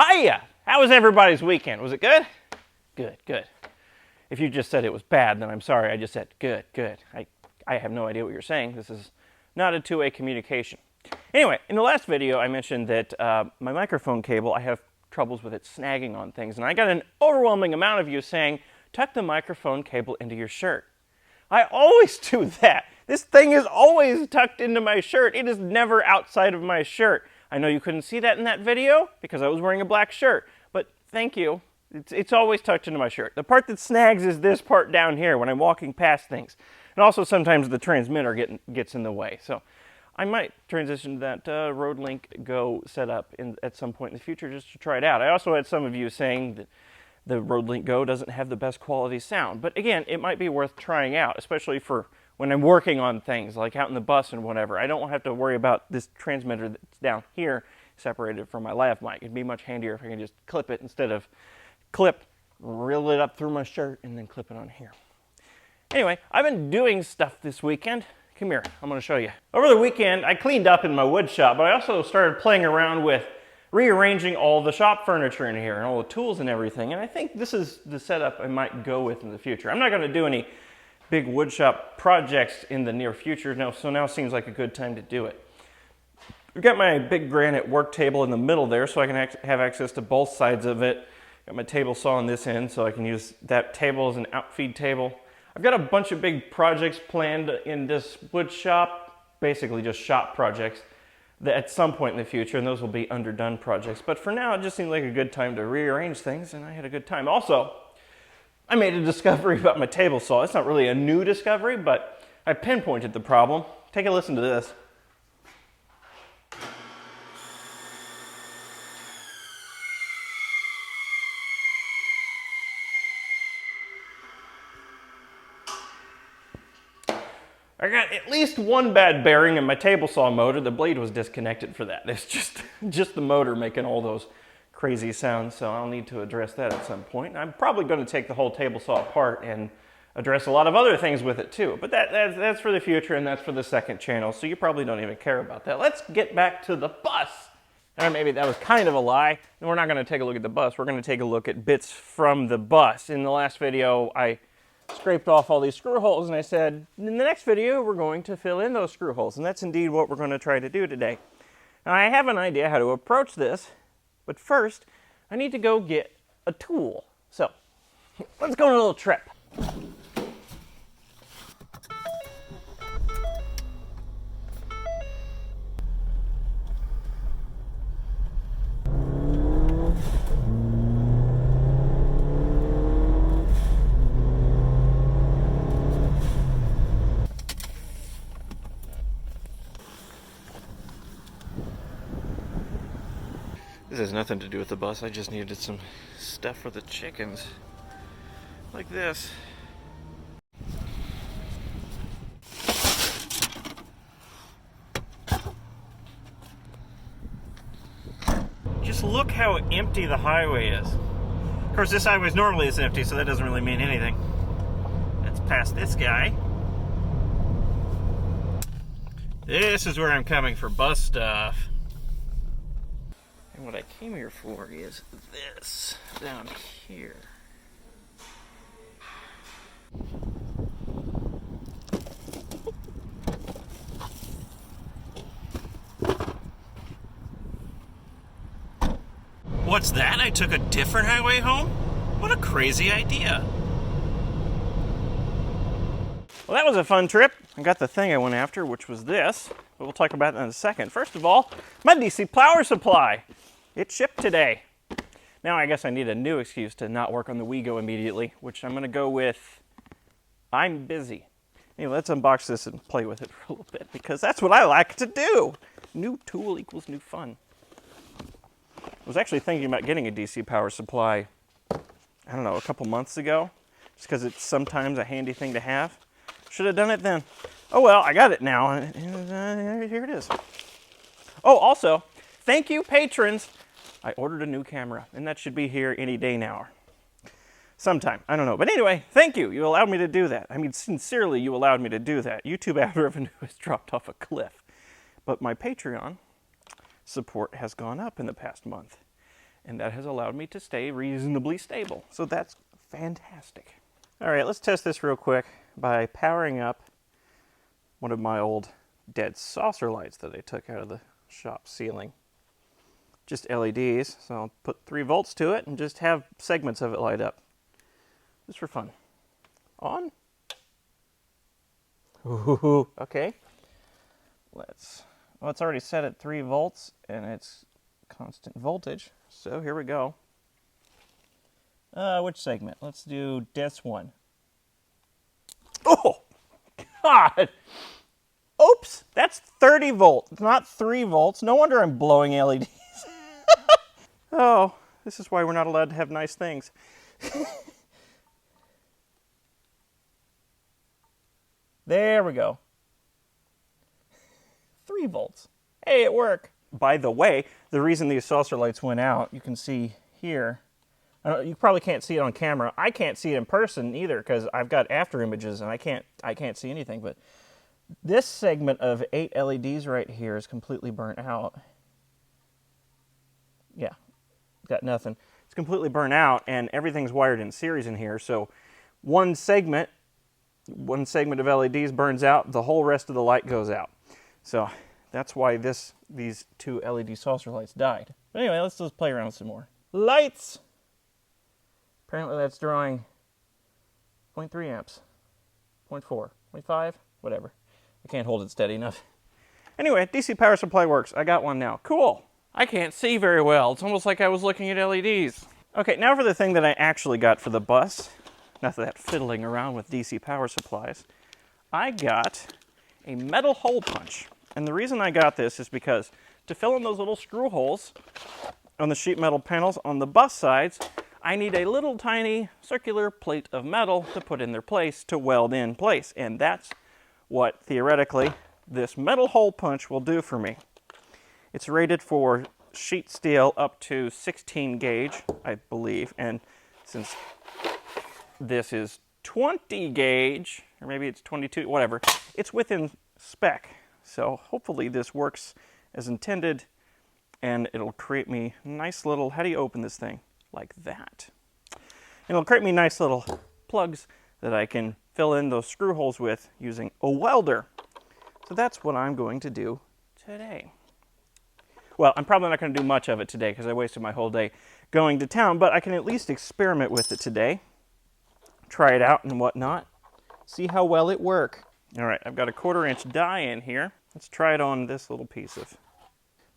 Hiya! How was everybody's weekend? Was it good? Good, good. If you just said it was bad, then I'm sorry. I just said good, good. I have no idea what you're saying. This is not a two-way communication. Anyway, in the last video, I mentioned that my microphone cable, I have troubles with it snagging on things, and I got an overwhelming amount of you saying, tuck the microphone cable into your shirt. I always do that. This thing is always tucked into my shirt. It is never outside of my shirt. I know you couldn't see that in that video because I was wearing a black shirt, but thank you. It's always tucked into my shirt. The part that snags is this part down here when I'm walking past things. And also sometimes the transmitter gets in the way. So I might transition to that RodeLink Go setup at some point in the future just to try it out. I also had some of you saying that the RodeLink Go doesn't have the best quality sound. But again, it might be worth trying out, especially for when I'm working on things like out in the bus and whatever. I don't have to worry about this transmitter that's down here separated from my lav mic. It'd be much handier if I can just clip it instead of reel it up through my shirt and then clip it on here. Anyway, I've been doing stuff this weekend. Come here, I'm going to show you. Over the weekend, I cleaned up in my wood shop, but I also started playing around with rearranging all the shop furniture in here and all the tools and everything. And I think this is the setup I might go with in the future. I'm not going to do any big wood shop projects in the near future, so now seems like a good time to do it. I've got my big granite work table in the middle there so I can have access to both sides of it. Got my table saw on this end so I can use that table as an outfeed table. I've got a bunch of big projects planned in this wood shop, basically just shop projects, that at some point in the future, and those will be underdone projects. But for now, it just seemed like a good time to rearrange things, and I had a good time. Also, I made a discovery about my table saw. It's not really a new discovery, but I pinpointed the problem. Take a listen to this. I got at least one bad bearing in my table saw motor. The blade was disconnected for that. It's just the motor making all those crazy sounds, so I'll need to address that at some point. I'm probably going to take the whole table saw apart and address a lot of other things with it too, but that's for the future and that's for the second channel, so you probably don't even care about that. Let's get back to the bus. Or maybe that was kind of a lie. We're not going to take a look at the bus. We're going to take a look at bits from the bus. In the last video, I scraped off all these screw holes and I said, in the next video, we're going to fill in those screw holes. And that's indeed what we're going to try to do today. Now, I have an idea how to approach this, but first, I need to go get a tool. So, let's go on a little trip. This has nothing to do with the bus. I just needed some stuff for the chickens. Like this. Just look how empty the highway is. Of course, this highway normally is empty, so that doesn't really mean anything. Let's pass this guy. This is where I'm coming for bus stuff. And what I came here for is this down here. What's that? I took a different highway home? What a crazy idea. Well, that was a fun trip. I got the thing I went after, which was this, but we'll talk about that in a second. First of all, my DC power supply. It shipped today. Now I guess I need a new excuse to not work on the WeGo immediately, which I'm going to go with, I'm busy. Anyway, let's unbox this and play with it for a little bit, because that's what I like to do. New tool equals new fun. I was actually thinking about getting a DC power supply, I don't know, a couple months ago, just because it's sometimes a handy thing to have. Should have done it then. Oh well, I got it now, and here it is. Oh, also, thank you, patrons. I ordered a new camera, and that should be here any day now. Sometime, I don't know. But anyway, thank you. You allowed me to do that. I mean, sincerely, you allowed me to do that. YouTube ad revenue has dropped off a cliff. But my Patreon support has gone up in the past month. and that has allowed me to stay reasonably stable. So that's fantastic. All right, let's test this real quick by powering up one of my old dead saucer lights that I took out of the shop ceiling. Just LEDs, so I'll put 3 volts to it and just have segments of it light up. Just for fun. On. Ooh, okay. Well, it's already set at 3 volts and it's constant voltage. So here we go. Which segment? Let's do this one. Oh, God. Oops, that's 30 volts, not 3 volts. No wonder I'm blowing LEDs. Oh, this is why we're not allowed to have nice things. There we go. 3 volts. Hey, it worked. By the way, the reason these saucer lights went out, you can see here. You probably can't see it on camera. I can't see it in person either because I've got after images and I can't see anything. But this segment of 8 LEDs right here is completely burnt out. Yeah, got nothing. It's completely burnt out and everything's wired in series in here. So one segment of LEDs burns out, the whole rest of the light goes out. So that's why these 2 LED saucer lights died. But anyway, let's just play around some more. Lights! Apparently that's drawing 0.3 amps, 0.4, 0.5, whatever. I can't hold it steady enough. Anyway, DC power supply works. I got one now. Cool. I can't see very well. It's almost like I was looking at LEDs. Okay, now for the thing that I actually got for the bus. Not that fiddling around with DC power supplies. I got a metal hole punch. And the reason I got this is because to fill in those little screw holes on the sheet metal panels on the bus sides, I need a little tiny circular plate of metal to put in their place to weld in place. And that's what, theoretically, this metal hole punch will do for me. It's rated for sheet steel up to 16 gauge, I believe. And since this is 20 gauge, or maybe it's 22, whatever, it's within spec. So hopefully this works as intended and it'll create me nice little, how do you open this thing? Like that. And it'll create me nice little plugs that I can fill in those screw holes with using a welder. So that's what I'm going to do today. Well, I'm probably not going to do much of it today because I wasted my whole day going to town, but I can at least experiment with it today. Try it out and whatnot. See how well it works. All right, I've got a 1/4 inch die in here. Let's try it on this little piece of...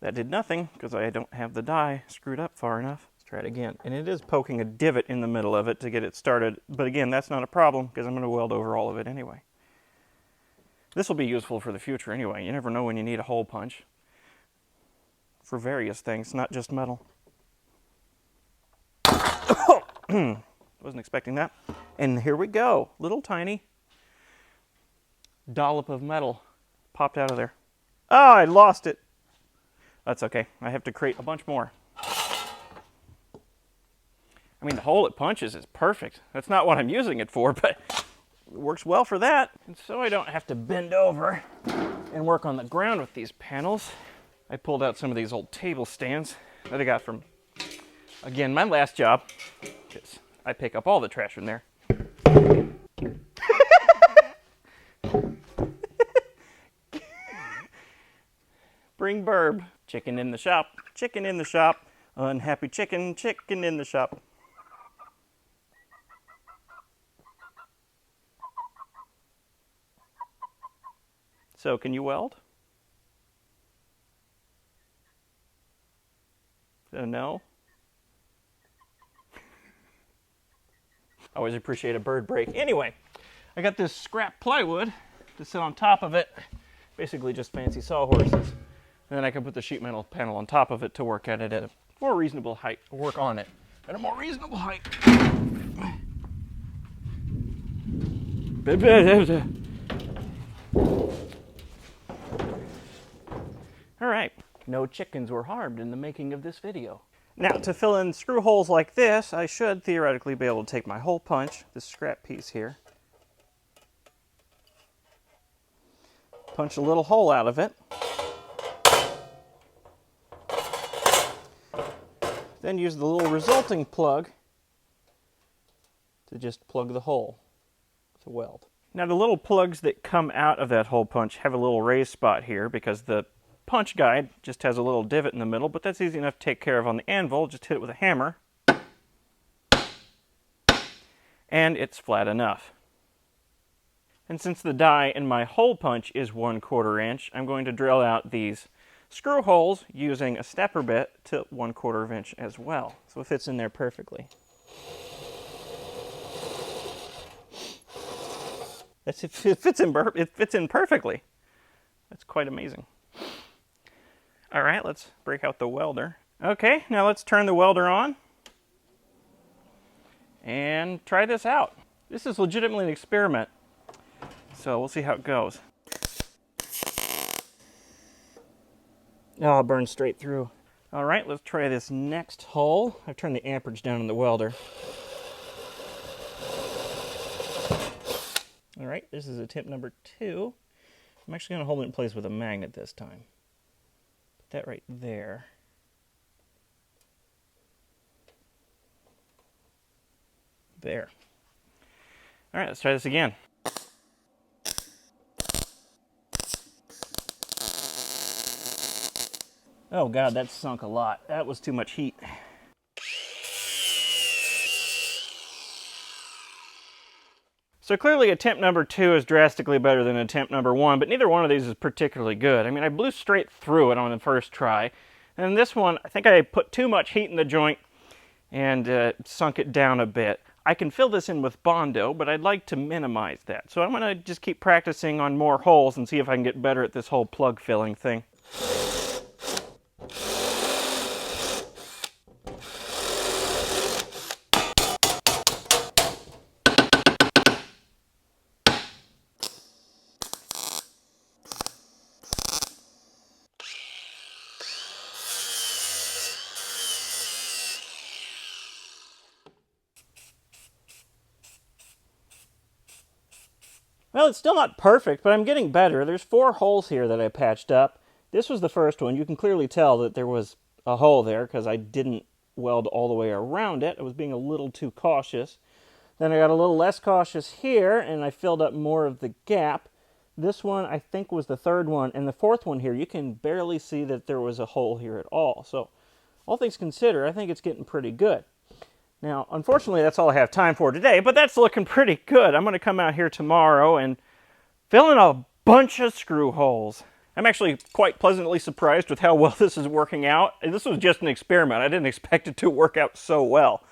That did nothing because I don't have the die screwed up far enough. Let's try it again. And it is poking a divot in the middle of it to get it started. But again, that's not a problem because I'm going to weld over all of it anyway. This will be useful for the future anyway. You never know when you need a hole punch. For various things, not just metal. Wasn't expecting that. And here we go. Little tiny dollop of metal popped out of there. Oh, I lost it. That's okay. I have to create a bunch more. I mean, the hole it punches is perfect. That's not what I'm using it for, but it works well for that. And so I don't have to bend over and work on the ground with these panels. I pulled out some of these old table stands that I got from, again, my last job, because I pick up all the trash from there. Bring burb. Chicken in the shop, chicken in the shop, unhappy chicken, chicken in the shop. So, can you weld? No? I always appreciate a bird break. Anyway, I got this scrap plywood to sit on top of it. Basically just fancy sawhorses. And then I can put the sheet metal panel on top of it to work at it at a more reasonable height. Work on it at a more reasonable height. All right. No chickens were harmed in the making of this video. Now, to fill in screw holes like this, I should theoretically be able to take my hole punch, this scrap piece here, punch a little hole out of it. Then use the little resulting plug to just plug the hole to weld. Now the little plugs that come out of that hole punch have a little raised spot here because the punch guide just has a little divot in the middle, but that's easy enough to take care of on the anvil. Just hit it with a hammer, and it's flat enough. And since the die in my hole punch is 1/4 inch, I'm going to drill out these screw holes using a stepper bit to 1/4 inch as well. So it fits in there perfectly. It fits in perfectly. That's quite amazing. All right, let's break out the welder. Okay, now let's turn the welder on and try this out. This is legitimately an experiment, so we'll see how it goes. Oh, it burned straight through. All right, let's try this next hole. I've turned the amperage down on the welder. All right, this is attempt number 2. I'm actually going to hold it in place with a magnet this time. Put that right there. There. All right, let's try this again. Oh God, that sunk a lot. That was too much heat. So clearly attempt number 2 is drastically better than attempt number 1, but neither one of these is particularly good. I mean, I blew straight through it on the first try, and this one, I think I put too much heat in the joint and sunk it down a bit. I can fill this in with Bondo, but I'd like to minimize that. So I'm going to just keep practicing on more holes and see if I can get better at this whole plug filling thing. Well, it's still not perfect, but I'm getting better. There's 4 holes here that I patched up. This was the first one. You can clearly tell that there was a hole there because I didn't weld all the way around it. I was being a little too cautious. Then I got a little less cautious here, and I filled up more of the gap. This one, I think, was the 3rd one. And the 4th one here, you can barely see that there was a hole here at all. So, all things considered, I think it's getting pretty good. Now, unfortunately, that's all I have time for today, but that's looking pretty good. I'm going to come out here tomorrow and fill in a bunch of screw holes. I'm actually quite pleasantly surprised with how well this is working out. This was just an experiment. I didn't expect it to work out so well.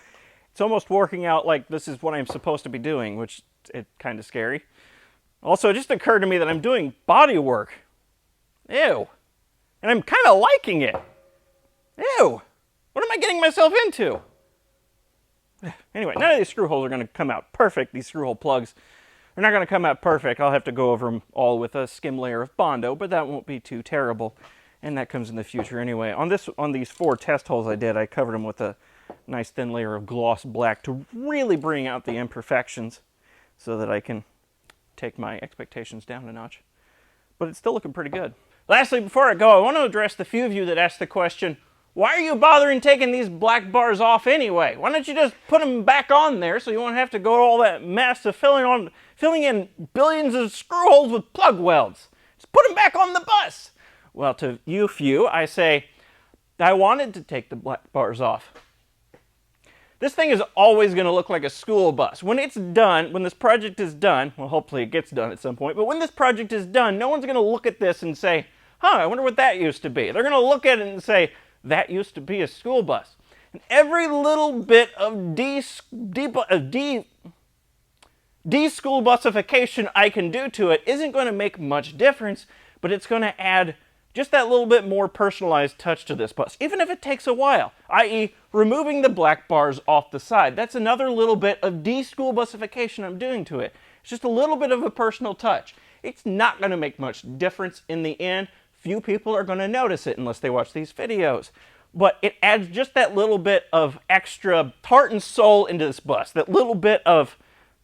It's almost working out like this is what I'm supposed to be doing, which is kind of scary. Also, it just occurred to me that I'm doing body work. Ew. And I'm kind of liking it. Ew. What am I getting myself into? Anyway, none of these screw holes are going to come out perfect. These screw hole plugs are not going to come out perfect. I'll have to go over them all with a skim layer of Bondo, but that won't be too terrible. And that comes in the future anyway. On these 4 test holes I did, I covered them with a nice thin layer of gloss black to really bring out the imperfections so that I can take my expectations down a notch. But it's still looking pretty good. Lastly, before I go, I want to address the few of you that asked the question, why are you bothering taking these black bars off anyway? Why don't you just put them back on there so you won't have to go to all that mess of filling in billions of screw holes with plug welds? Just put them back on the bus. Well, to you few, I say, I wanted to take the black bars off. This thing is always going to look like a school bus. When it's done, when this project is done, well, hopefully it gets done at some point, but when this project is done, no one's going to look at this and say, I wonder what that used to be. They're going to look at it and say, that used to be a school bus. And every little bit of de-school busification I can do to it isn't going to make much difference, but it's going to add just that little bit more personalized touch to this bus, even if it takes a while, i.e. removing the black bars off the side. That's another little bit of de-school busification I'm doing to it. It's just a little bit of a personal touch. It's not going to make much difference in the end. Few people are going to notice it unless they watch these videos. But it adds just that little bit of extra heart and soul into this bus, that little bit of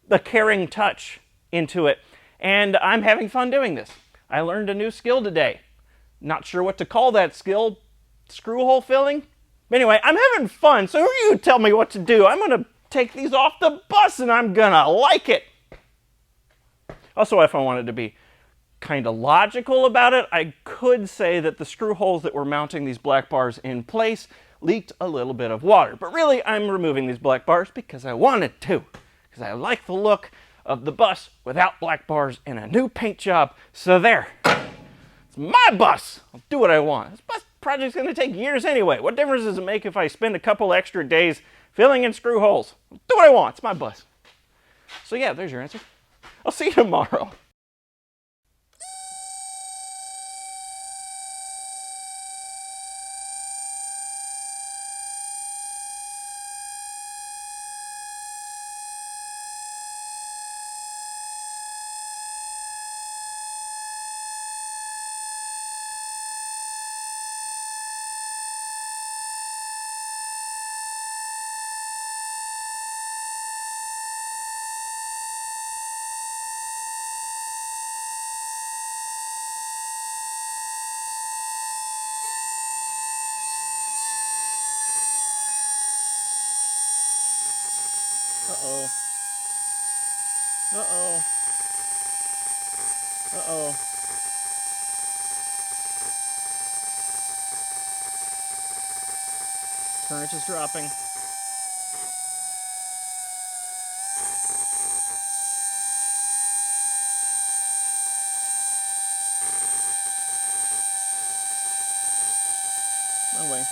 the caring touch into it. And I'm having fun doing this. I learned a new skill today. Not sure what to call that skill. Screw hole filling? Anyway, I'm having fun, so you tell me what to do. I'm going to take these off the bus, and I'm going to like it. Also, if I wanted to be kind of logical about it, I could say that the screw holes that were mounting these black bars in place leaked a little bit of water. But really, I'm removing these black bars because I wanted to, because I like the look of the bus without black bars and a new paint job. So there. It's my bus. I'll do what I want. This bus project's going to take years anyway. What difference does it make if I spend a couple extra days filling in screw holes? I'll do what I want. It's my bus. So yeah, there's your answer. I'll see you tomorrow. Uh-oh. Uh-oh. Uh-oh. Current is dropping. My way.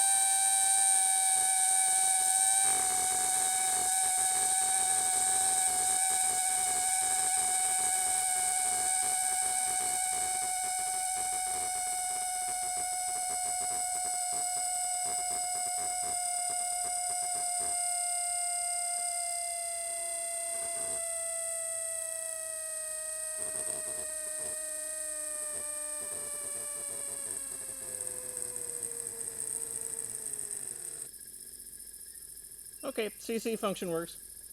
Okay, CC function works.